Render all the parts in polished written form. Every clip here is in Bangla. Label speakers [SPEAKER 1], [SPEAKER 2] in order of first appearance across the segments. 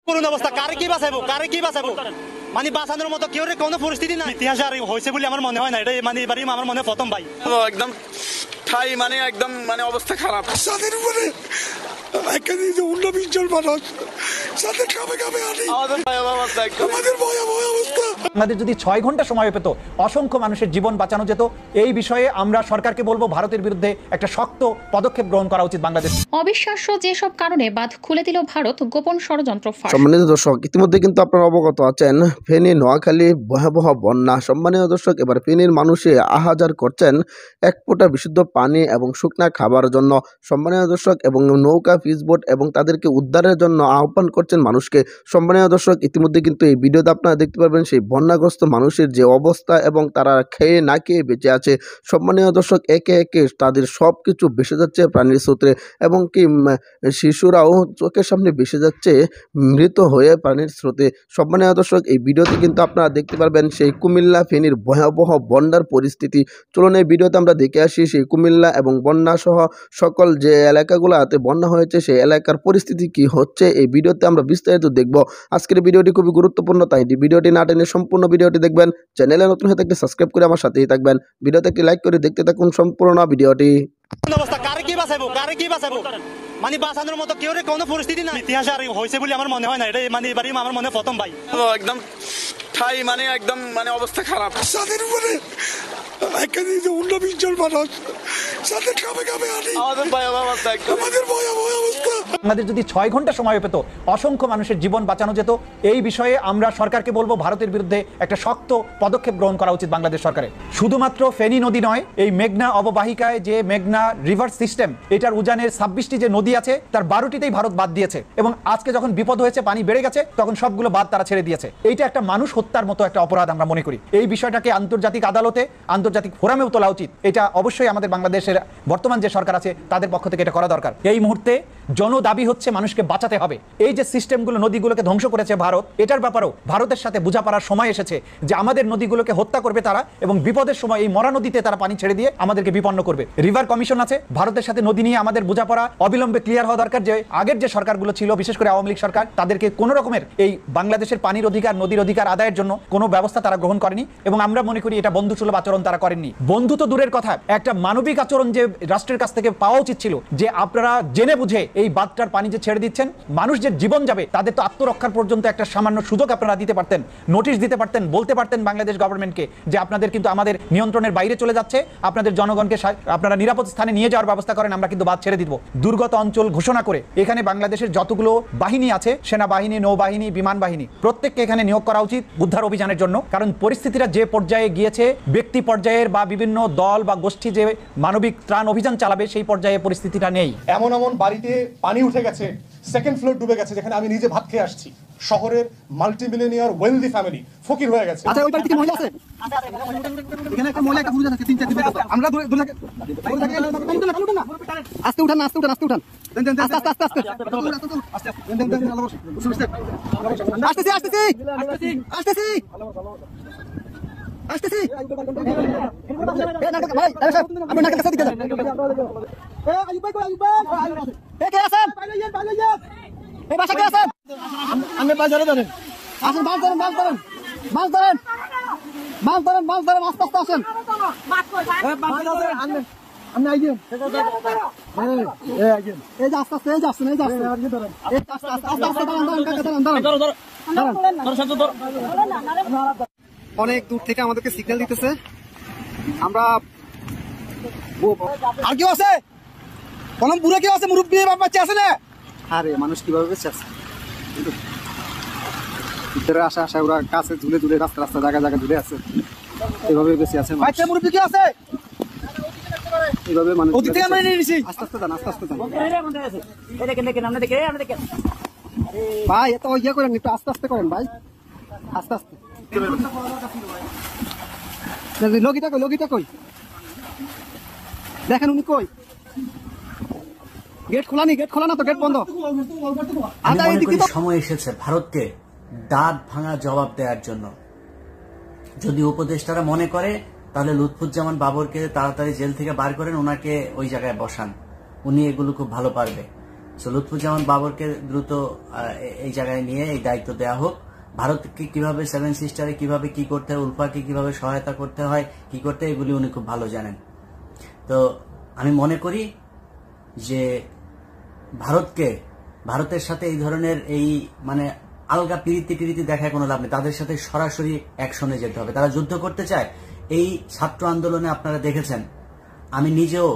[SPEAKER 1] করুন অবস্থা কারে কি বাঁচাবো মানে বাঁচানোর মতো কেউ কোনো পরিস্থিতি না। ইতিহাস আর হয়েছে বলে আমার মনে হয় না, এটা মানে এবারই আমার মনে প্রথম ভাই।
[SPEAKER 2] একদম ঠাই মানে একদম মানে অবস্থা খারাপ।
[SPEAKER 3] তাদের উপরে এখানে 19-20 জন মানুষ সাথে কামে আনি আমাদের ভয়াবহ অবস্থা।
[SPEAKER 4] আমাদের যদি 6 ঘন্টা সময় পেত অসংখ্য মানুষের জীবন বাঁচানো যেত। এই বিষয়ে আমরা সরকারকে বলবো ভারতের বিরুদ্ধে একটা শক্ত পদক্ষেপ গ্রহণ করা উচিত বাংলাদেশ।
[SPEAKER 5] অবিশ্বাস্য যেসব কারণে বাঁধ খুলে দিল ভারত, গোপন ষড়যন্ত্র ফাঁস।
[SPEAKER 6] সম্মানিত দর্শক, ইতিমধ্যে কিন্তু আপনারা অবগত আছেন ফেনী নোয়াখালী ভয়াবহ বন্যা। সম্মানিত দর্শক, এবার ফেনীর মানুষে আহাজার করছেন এক ফোঁটা বিশুদ্ধ পানি এবং শুকনা খাবার জন্য। সম্মানিত দর্শক, এবং নৌকা ফিশবোট এবং তাদেরকে উদ্ধারের জন্য আহ্বান করছেন মানুষকে। সম্মানিত দর্শক, ইতিমধ্যে কিন্তু এই ভিডিওতে আপনারা দেখতে পারবেন সেই বন্যাগ্রস্ত মানুষের যে অবস্থা এবং তারা খেয়ে না খেয়ে বেঁচে আছে। সম্মানিত দর্শক, একে একে তাদের সব কিছু ভেসে যাচ্ছে প্রাণীর স্রোতে, এবং কি শিশুরাও চোখের সামনে ভেসে যাচ্ছে মৃত হয়ে পানির স্রোতে। সম্মানিত দর্শক, এই ভিডিওতে কিন্তু আপনারা দেখতে পারবেন সেই কুমিল্লা ফেনীর ভয়াবহ বন্যার পরিস্থিতি। চলুন এই ভিডিওতে আমরা দেখে আসি সেই কুমিল্লা এবং বন্যা সহ সকল যে এলাকাগুলোতে বন্যা হয়েছে সেই এলাকার পরিস্থিতি কি হচ্ছে। এই ভিডিওতে আমরা বিস্তারিত দেখব। আজকের ভিডিওটি খুবই গুরুত্বপূর্ণ, তাই ভিডিওটি না টেনে সম্পূর্ণ ভিডিওটি দেখবেন। চ্যানেলে নতুন হয়ে থাকলে সাবস্ক্রাইব করে আমার সাথেই থাকবেন। ভিডিওতে একটি লাইক করে দেখতে থাকুন সম্পূর্ণ ভিডিওটি।
[SPEAKER 1] অবস্থা কারে কি বাঁচাবো মানে বাঁচানোর মতো কেউ কোনো পরিস্থিতি না। ইতিহাস আর হয়েছে বলে আমার মনে হয় না, এটা মানে এবারই আমার মনে প্রথম ভাই।
[SPEAKER 2] একদম ঠাই মানে একদম মানে অবস্থা খারাপ।
[SPEAKER 3] তাদের উপরে এখানে 19-20 জন মানুষ সাথে কামে আনি আমাদের ভয়াবহ অবস্থা।
[SPEAKER 4] আমাদের যদি 6 ঘন্টা সময় পেত অসংখ্য মানুষের জীবন বাঁচানো যেত। এই বিষয়ে আমরা সরকারকে বলবো ভারতের বিরুদ্ধে একটা শক্ত পদক্ষেপ গ্রহণ করা উচিত বাংলাদেশ সরকারের। শুধুমাত্র ফেনী নদী নয়, এই মেঘনা অববাহিকায় যে মেঘনা রিভার সিস্টেম, এটার উজানের 26টি যে নদী আছে তার 12টিতেই ভারত বাদ দিয়েছে, এবং আজকে যখন বিপদ হয়েছে পানি বেড়ে গেছে তখন সবগুলো বাদ তারা ছেড়ে দিয়েছে। এইটা একটা মানুষ হত্যার মতো একটা অপরাধ আমরা মনে করি। এই বিষয়টাকে আন্তর্জাতিক আদালতে, আন্তর্জাতিক ফোরামেও তোলা উচিত। এটা অবশ্যই আমাদের বাংলাদেশের বর্তমান যে সরকার আছে তাদের পক্ষ থেকে এটা করা দরকার। এই মুহূর্তে জনদাবি হচ্ছে মানুষকে বাঁচাতে হবে। এই যে সিস্টেমগুলো নদীগুলোকে ধ্বংস করেছে ভারত, এটার ব্যাপারেও ভারতের সাথে বোঝাপড়ার সময় এসেছে যে আমাদের নদীগুলোকে হত্যা করবে তারা, এবং বিপদের সময় এই মরা নদীতে তারা পানি ছেড়ে দিয়ে আমাদেরকে বিপন্ন করবে। রিভার কমিশন আছে, ভারতের সাথে নদী নিয়ে আমাদের বোঝাপড়া অবিলম্বে ক্লিয়ার হওয়া দরকার। যে আগের যে সরকারগুলো ছিল, বিশেষ করে আওয়ামী লীগ সরকার, তাদেরকে কোনো রকমের এই বাংলাদেশের পানির অধিকার, নদীর অধিকার আদায়ের জন্য কোনো ব্যবস্থা তারা গ্রহণ করেনি, এবং আমরা মনে করি এটা বন্ধুসুলভ আচরণ তারা করেননি। বন্ধু তো দূরের কথা, একটা মানবিক আচরণ যে রাষ্ট্রের কাছ থেকে পাওয়া উচিত ছিল, যে আপনারা জেনে বুঝে এই বাঁধটার পানি যে ছেড়ে দিচ্ছেন, মানুষ যে জীবন যাবে তাদের তো আত্মরক্ষার পর্যন্ত একটা সামান্য সুযোগ আপনারা দিতে পারতেন, নোটিশ দিতে পারতেন, বলতে পারতেন বাংলাদেশ গভর্নমেন্টকে যে আপনাদের কিন্তু আমাদের নিয়ন্ত্রণের বাইরে চলে যাচ্ছে, আপনাদের জনগণকে আপনারা নিরাপদ স্থানে নিয়ে যাওয়ার ব্যবস্থা করেন, আমরা কিন্তু বাঁধ ছেড়ে দিব। দুর্গত অঞ্চল ঘোষণা করে এখানে বাংলাদেশের যতগুলো বাহিনী আছে, সেনাবাহিনী, নৌবাহিনী, বিমান বাহিনী, প্রত্যেককে এখানে নিয়োগ করা উচিত উদ্ধার অভিযানের জন্য। কারণ পরিস্থিতিটা যে পর্যায়ে গিয়েছে, ব্যক্তি পর্যায়ের বা বিভিন্ন দল বা গোষ্ঠী যে মানবিক ত্রাণ অভিযান চালাবে সেই পর্যায়ে পরিস্থিতিটা নেই।
[SPEAKER 7] এমন বাড়িতে পানি উঠে গেছে, সেকেন্ড ফ্লোর ডুবে গেছে, যেখানে আমি নিজে ভাত খেয়ে আসছি। শহরের মাল্টিমিলিয়নিয়ার ওয়েলদি ফ্যামিলি ফকির হয়ে গেছে।
[SPEAKER 8] আচ্ছা, ওই বাড়িতে কি মহিলা আছে? এখানে একটা মহিলা, একটা পুরুষ আছে, 3-4 দিন আমরা আস্তে উঠান, আস্তে উঠান, আস্তে উঠান, আস্তে আস্তে আস্তে আস্তে আসতেছি আসতেছি আসতেছি আসতেছি। ভাই আপনি নাকের কাছে দিকে যান। কে আছেন? এই বাসা কে আছেন? আপনি বাজারে ধরেন, আসেন, মাছ ধরেন, মাছ ধরেন, মাছ ধরেন, মাছ ধরেন, মাছ ধরেন, আস্তে আস্তে আসেন। আপনি আইগেন, এই যে আস্তে আস্তে, এই যে আসছেন, এই যে আসছেন, আস্তে আস্তে আস্তে দাঁড়ান। অনেক দূর থেকে আমাদেরকে সিগন্যাল দিতেছে। আমরা আর কেউ আছে? কোন বুড়ো কেউ আছে? মুরব্বী বাচ্চা আছে না? আরে মানুষ কিভাবে বেঁচে আছে? ভিতরে আসা আসা ওরা কাছে ঝুলে ঝুলে রাস্তা রাস্তা জায়গা জায়গা ঝুলে আছে, এভাবে বেঁচে আছে। বাচ্চা মুরব্বী কেউ আছে? এভাবে মানুষ আস্তে আস্তে যান, আস্তে আস্তে যান ভাই। এত ইয়ে করেন, একটু আস্তে আস্তে করেন ভাই, আস্তে আস্তে। লগিটা কই, লগিটা কই? দেখেন উনি কই? গেট খোলা নি, গেট খোলা না তো, গেট বন্ধ।
[SPEAKER 9] সময় এসেছে ভারতকে দাঁত ভাঙা জবাব দেওয়ার জন্য। যদি উপদেষ্টারা মনে করে তাহলে লুৎফুজ্জামান বাবরকে তাড়াতাড়ি জেল থেকে বার করেন, ওনাকে ওই জায়গায় বসান, উনি এগুলো খুব ভালো পারবে। সো লুৎফুজ্জামান বাবরকে দ্রুত এই জায়গায় নিয়ে এই দায়িত্ব দেওয়া হোক। ভারতকে কিভাবে সেভেন সিস্টারে কিভাবে কি করতে হয়, উলফাকে কিভাবে সহায়তা করতে হয়, কি করতে হয়, এগুলি উনি খুব ভালো জানেন। তো আমি মনে করি যে ভারতের সাথে এই ধরনের এই মানে আলগা পিরিতি দেখায় কোনো লাভ নেই। তাদের সাথে সরাসরি অ্যাকশনে যেতে হবে। তারা যুদ্ধ করতে চায়। এই ছাত্র আন্দোলনে আপনারা দেখেছেন, আমি নিজেও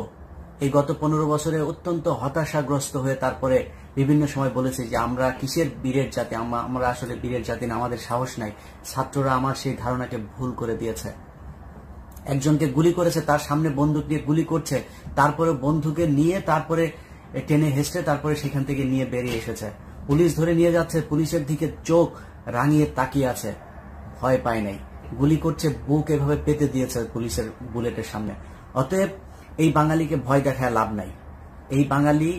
[SPEAKER 9] এই গত 15 বছরে অত্যন্ত হতাশাগ্রস্ত হয়ে তারপরে বিভিন্ন সময় বলেছি যে আমরা কিসের বীরের জাতি, আমরা আসলে বীরের জাতি না, আমাদের সাহস নাই। ছাত্ররা আমার সেই ধারণাকে ভুল করে দিয়েছে। একজনকে গুলি করেছে, তার সামনে বন্দুক নিয়ে গুলি করছে, তারপরে বন্ধুকে নিয়ে তারপরে টেনে হেসড়ে তারপরে সেখান থেকে নিয়ে বেরিয়ে এসেছে। পুলিশ ধরে নিয়ে যাচ্ছে, পুলিশের দিকে চোখ রাঙিয়ে তাকিয়ে আছে, ভয় পায় নাই। গুলি করছে, বুক এভাবে পেতে দিয়েছে পুলিশের বুলেটের সামনে। অতএব এই বাঙালিকে ভয় দেখায় লাভ নাই। এই বাঙালি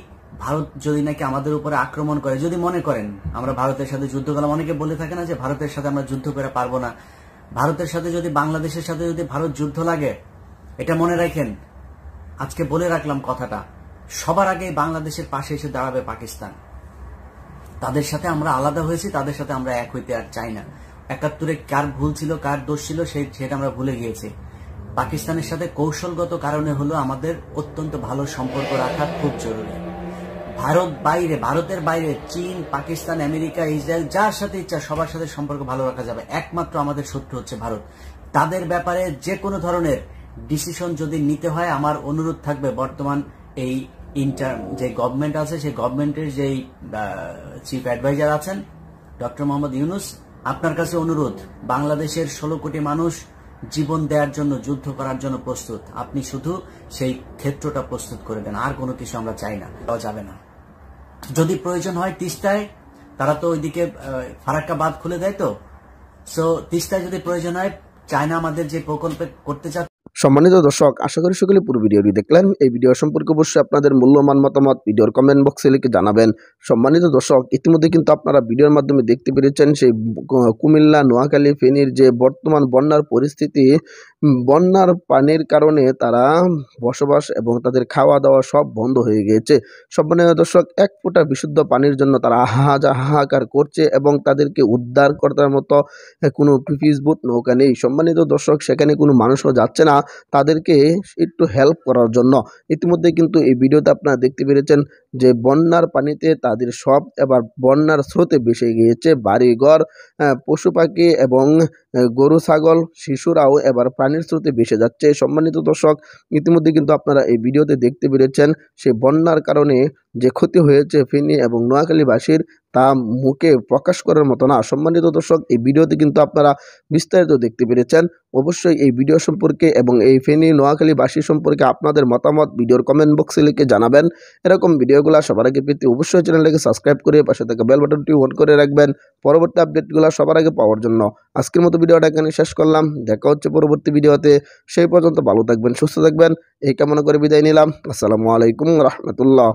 [SPEAKER 9] ভারত যদি নাকি আমাদের উপরে আক্রমণ করে, যদি মনে করেন আমরা ভারতের সাথে যুদ্ধ করলাম, অনেকে বলে থাকে না যে ভারতের সাথে আমরা যুদ্ধ করে পারবো না। ভারতের সাথে যদি বাংলাদেশের সাথে যদি ভারত যুদ্ধ লাগে, এটা মনে রাখেন, আজকে বলে রাখলাম কথাটা, সবার আগে বাংলাদেশের পাশে এসে দাঁড়াবে পাকিস্তান। তাদের সাথে আমরা আলাদা হয়েছি, তাদের সাথে আমরা এক হইতে আর চাই না। 71-এ কার ভুল ছিল, কার দোষ ছিল, সেটা আমরা ভুলে গিয়েছি। পাকিস্তানের সাথে কৌশলগত কারণে হলো আমাদের অত্যন্ত ভালো সম্পর্ক রাখা খুব জরুরি। ভারতের বাইরে চীন, পাকিস্তান, আমেরিকা, ইসরায়েল, যার সাথে ইচ্ছা সবার সাথে সম্পর্ক ভালো রাখা যাবে। একমাত্র আমাদের শত্রু হচ্ছে ভারত। তাদের ব্যাপারে যে কোনো ধরনের ডিসিশন যদি নিতে হয়, আমার অনুরোধ থাকবে বর্তমান এই যে গভর্নমেন্ট আছে, সেই গভর্নমেন্টের যেই চিফ অ্যাডভাইজার আছেন ডক্টর মোহাম্মদ ইউনুস, আপনার কাছে অনুরোধ, বাংলাদেশের 16 কোটি মানুষ জীবন দেওয়ার জন্য, যুদ্ধ করার জন্য প্রস্তুত। আপনি শুধু সেই ক্ষেত্রটা প্রস্তুত করে দেন, আর কোনো কিছু আমরা চাই না, দেওয়া যাবে না। যদি প্রয়োজন হয় তিস্তায়, তারা তো ওইদিকে ফারাক্কা বাঁধ খুলে দেয়, তো সো তিস্তায় যদি প্রয়োজন হয়, চায়না আমাদের যে প্রকল্পে করতে চাচ্ছে।
[SPEAKER 6] সম্মানিত দর্শক, আশা করি সকলে পুরো ভিডিওটি দেখলেন। এই ভিডিও সম্পর্কে অবশ্যই আপনাদের মূল্যবান মতামত ভিডিওর কমেন্ট বক্সে লিখে জানাবেন। সম্মানিত দর্শক, ইতিমধ্যে কিন্তু আপনারা ভিডিওর মাধ্যমে দেখতে পেরেছেন সেই কুমিল্লা, নোয়াখালী, ফেনীর যে বর্তমান বন্যার পরিস্থিতি। বন্যার পানির কারণে তারা বসবাস এবং তাদের খাওয়া দাওয়া সব বন্ধ হয়ে গিয়েছে। সম্মানিত দর্শক, এক ফোঁটা বিশুদ্ধ পানির জন্য তারা হাহাকার করছে এবং তাদেরকে উদ্ধার করার মতো কোনো ফিসবুট নৌকা নেই। সম্মানিত দর্শক, সেখানে কোনো মানুষও যাচ্ছে না তাদেরকে একটু হেল্প করার জন্য। ইতিমধ্যে কিন্তু এই ভিডিওতে আপনারা দেখতে পেরেছেন যে বন্যার পানিতে তাদের সব এবার বন্যার স্রোতে ভেসে গিয়েছে। বাড়িঘর, পশু পাখি এবং গরু ছাগল, শিশুরাও এবার পানির স্রোতে ভেসে যাচ্ছে। সম্মানিত দর্শক, ইতিমধ্যে কিন্তু আপনারা এই ভিডিওতে দেখতে পেরেছেন সে বন্যার কারণে যে ক্ষতি হয়েছে ফেনী এবং নোয়াখালীবাসীর, তা মুখে প্রকাশ করার মতো না। সম্মানিত দর্শক, এই ভিডিওতে কিন্তু আপনারা বিস্তারিত দেখতে পেরেছেন। অবশ্যই এই ভিডিও সম্পর্কে এবং এই ফেনী নোয়াখালীবাসী সম্পর্কে আপনাদের মতামত ভিডিওর কমেন্ট বক্সে লিখে জানাবেন। এরকম ভিডিওগুলো সবার আগে পেতে অবশ্যই চ্যানেলটাকে সাবস্ক্রাইব করে পাশে থাকা বেল বাটনটি অন করে রাখবেন পরবর্তী আপডেটগুলো সবার আগে পাওয়ার জন্য। আজকের মতো ভিডিওটা এখানে শেষ করলাম। দেখা হচ্ছে পরবর্তী ভিডিওতে। সেই পর্যন্ত ভালো থাকবেন, সুস্থ থাকবেন, এই কামনা করে বিদায় নিলাম। আসসালামু আলাইকুম রহমতুল্লাহ।